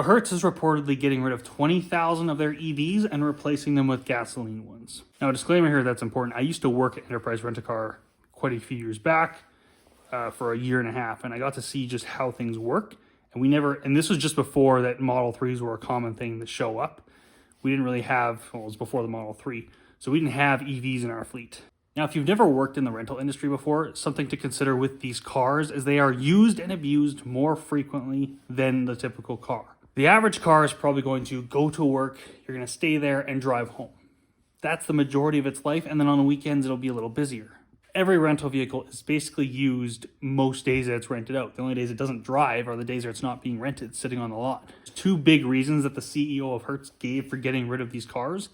Hertz is reportedly getting rid of 20,000 of their EVs and replacing them with gasoline ones. Now, a disclaimer here that's important. I used to work at Enterprise Rent-A-Car quite a few years back for a year and a half, and I got to see just how things work. And this was just before that Model 3s were a common thing to show up. We didn't really have, well, it was before the Model 3, so we didn't have EVs in our fleet. Now, if you've never worked in the rental industry before, something to consider with these cars is they are used and abused more frequently than the typical car. The average car is probably going to go to work, you're going to stay there and drive home. That's the majority of its life, and then on the weekends it'll be a little busier. Every rental vehicle is basically used most days that it's rented out. The only days it doesn't drive are the days that it's not being rented, sitting on the lot. There's two big reasons that the CEO of Hertz gave for getting rid of these cars,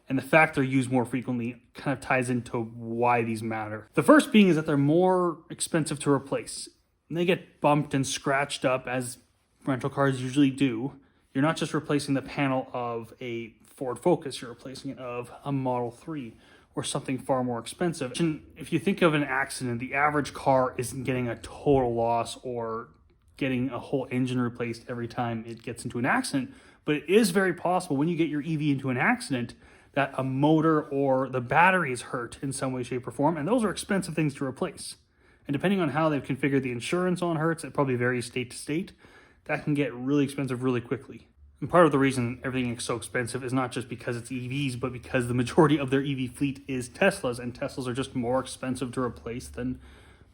and the fact they're used more frequently kind of ties into why these matter. The first being is that they're more expensive to replace. And they get bumped and scratched up, as rental cars usually do. You're not just replacing the panel of a Ford Focus, you're replacing it of a Model 3 or something far more expensive. And if you think of an accident, the average car isn't getting a total loss or getting a whole engine replaced every time it gets into an accident, but it is very possible when you get your EV into an accident that a motor or the battery is hurt in some way, shape, or form, and those are expensive things to replace. And depending on how they've configured the insurance on Hertz, it probably varies state to state, that can get really expensive really quickly. And part of the reason everything is so expensive is not just because it's EVs, but because the majority of their EV fleet is Teslas, and Teslas are just more expensive to replace than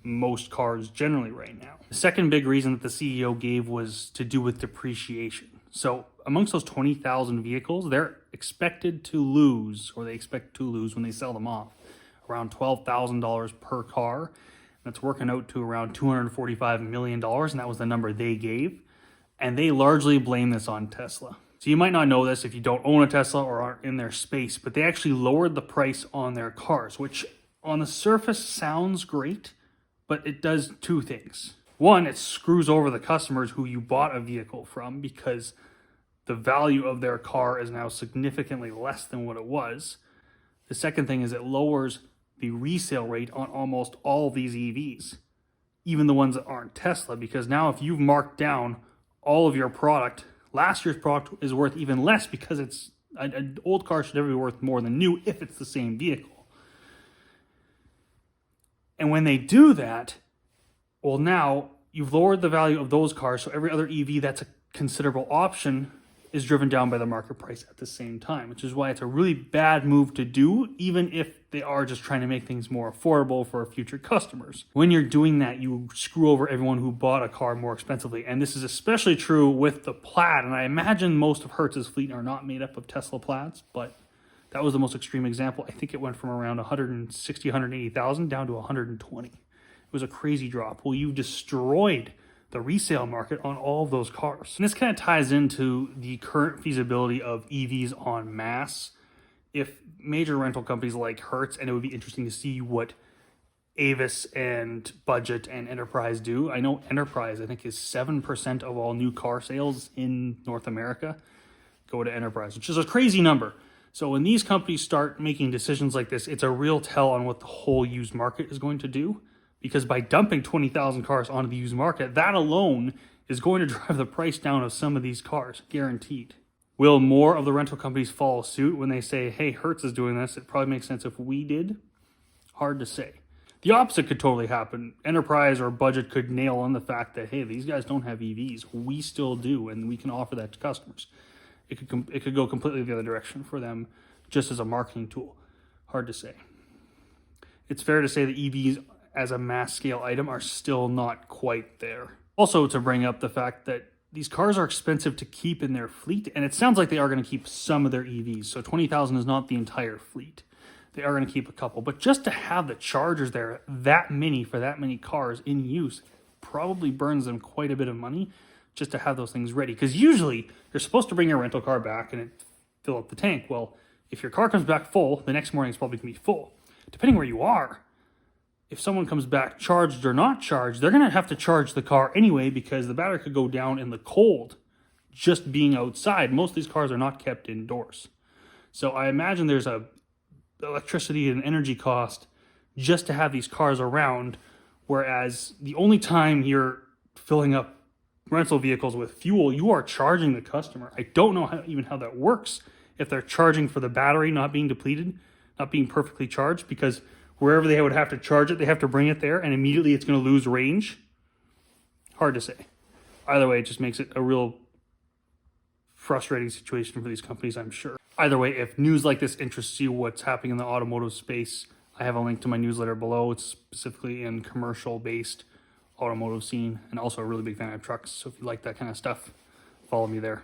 most cars generally right now. The second big reason that the CEO gave was to do with depreciation. So amongst those 20,000 vehicles, they're expected to lose, or they expect to lose when they sell them off, around $12,000 per car. That's working out to around $245 million, and that was the number they gave. And they largely blame this on Tesla. So you might not know this if you don't own a Tesla or aren't in their space, but they actually lowered the price on their cars, which on the surface sounds great, but it does two things. One, it screws over the customers who you bought a vehicle from because the value of their car is now significantly less than what it was. The second thing is it lowers the resale rate on almost all these EVs, even the ones that aren't Tesla, because now if you've marked down all of your product, last year's product is worth even less because it's an old car should never be worth more than new if it's the same vehicle. And when they do that, well, now you've lowered the value of those cars, so every other EV that's a considerable option is driven down by the market price at the same time, which is why it's a really bad move to do, even if they are just trying to make things more affordable for future customers. When you're doing that, you screw over everyone who bought a car more expensively. And this is especially true with the Plaid. And I imagine most of Hertz's fleet are not made up of Tesla Plaids, but that was the most extreme example. I think it went from around 160, 180,000 down to 120. It was a crazy drop. Well, you destroyed the resale market on all of those cars. And this kind of ties into the current feasibility of EVs en masse. If major rental companies like Hertz, and it would be interesting to see what Avis and Budget and Enterprise do. I know Enterprise, I think, is 7% of all new car sales in North America go to Enterprise, which is a crazy number. So when these companies start making decisions like this, it's a real tell on what the whole used market is going to do. Because by dumping 20,000 cars onto the used market, that alone is going to drive the price down of some of these cars, guaranteed. Will more of the rental companies follow suit when they say, hey, Hertz is doing this? It probably makes sense if we did. Hard to say. The opposite could totally happen. Enterprise or Budget could nail on the fact that, hey, these guys don't have EVs. We still do, and we can offer that to customers. It could go completely the other direction for them just as a marketing tool. Hard to say. It's fair to say that EVs as a mass scale item are still not quite there. Also, to bring up the fact that these cars are expensive to keep in their fleet, and it sounds like they are going to keep some of their EVs. So 20,000 is not the entire fleet. They are going to keep a couple. But just to have the chargers there, that many for that many cars in use, probably burns them quite a bit of money just to have those things ready. Because usually, you're supposed to bring your rental car back and fill up the tank. Well, if your car comes back full, the next morning it's probably going to be full. Depending where you are, if someone comes back charged or not charged, they're going to have to charge the car anyway because the battery could go down in the cold just being outside. Most of these cars are not kept indoors. So I imagine there's a electricity and energy cost just to have these cars around, whereas the only time you're filling up rental vehicles with fuel, you are charging the customer. I don't know how that works. If they're charging for the battery not being depleted, not being perfectly charged, because wherever they would have to charge it, they have to bring it there, and immediately it's going to lose range. Hard to say. Either way, it just makes it a real frustrating situation for these companies, I'm sure. Either way, if news like this interests you, what's happening in the automotive space, I have a link to my newsletter below. It's specifically in commercial-based automotive scene, and also a really big fan of trucks. So if you like that kind of stuff, follow me there.